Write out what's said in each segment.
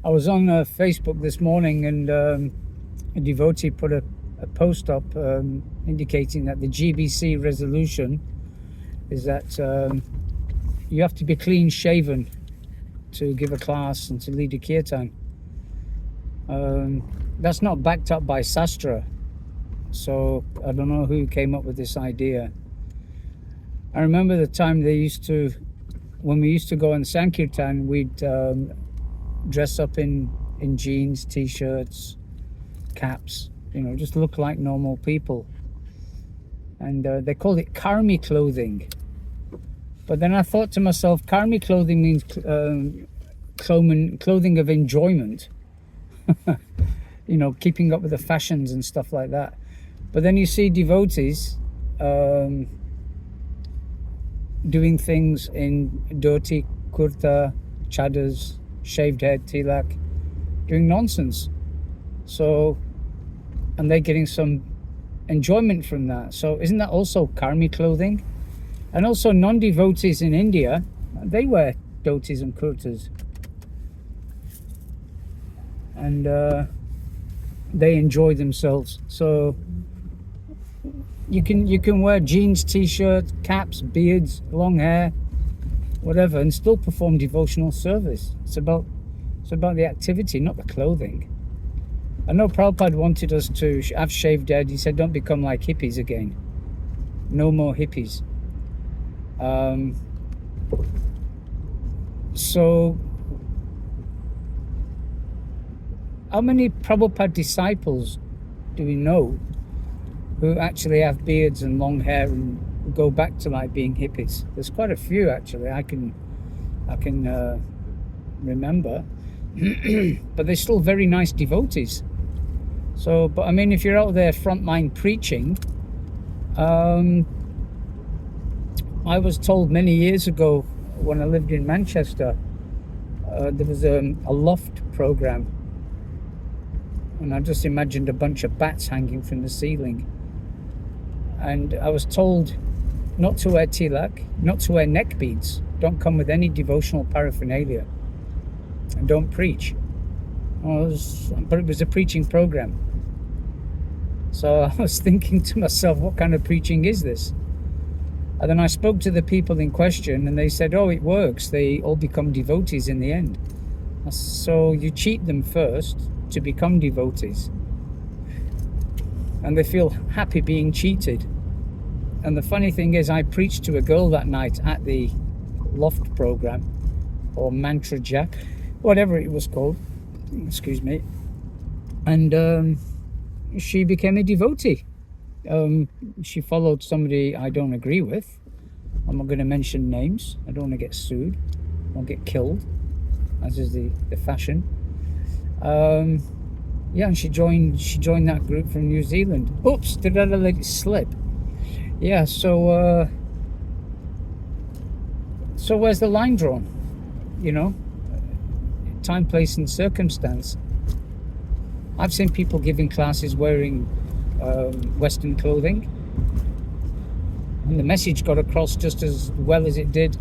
I was on Facebook this morning, and a devotee put a post up indicating that the GBC resolution is that you have to be clean shaven to give a class and to lead a kirtan. That's not backed up by Sastra, so I don't know who came up with this idea. I remember the time when we used to go on Sankirtan, we'd dress up in jeans, t-shirts, caps, just look like normal people. And they called it karmi clothing. But then I thought to myself, karmi clothing means clothing of enjoyment. Keeping up with the fashions and stuff like that. But then you see devotees doing things in dhoti, kurta, chadars, shaved head, tilak, doing nonsense. So, and they're getting some enjoyment from that. So isn't that also karmi clothing? And also non-devotees in India, they wear dhotis and kurtas. And they enjoy themselves. So you can wear jeans, t-shirts, caps, beards, long hair, whatever, and still perform devotional service. It's about the activity, not the clothing. I know Prabhupada wanted us to have shaved head. He said, don't become like hippies again. No more hippies. So how many Prabhupada disciples do we know who actually have beards and long hair and go back to like being hippies? There's quite a few actually. I can remember, but they're still very nice devotees. So, but I mean, if you're out there frontline preaching, I was told many years ago when I lived in Manchester, there was a loft program, and I just imagined a bunch of bats hanging from the ceiling. And I was told not to wear tilak, not to wear neck beads, don't come with any devotional paraphernalia, and don't preach. But it was a preaching program. So I was thinking to myself, what kind of preaching is this? And then I spoke to the people in question, and they said, oh, it works. They all become devotees in the end. So you cheat them first to become devotees. And they feel happy being cheated. And the funny thing is, I preached to a girl that night at the loft program, or mantra jap, whatever it was called. Excuse me. And she became a devotee. She followed somebody I don't agree with. I'm not going to mention names. I don't want to get sued or get killed, as is the fashion. Yeah, and she joined that group from New Zealand. Oops, did I let it slip? Yeah, so where's the line drawn? Time, place, and circumstance. I've seen people giving classes wearing Western clothing, and the message got across just as well as it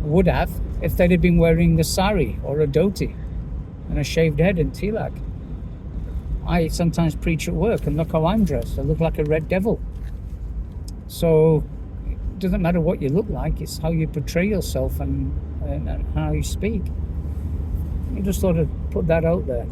would have if they'd have been wearing the sari or a dhoti and a shaved head and tilak. I sometimes preach at work, and look how I'm dressed. I look like a red devil. So it doesn't matter what you look like, it's how you portray yourself and how you speak. I just thought I'd put that out there.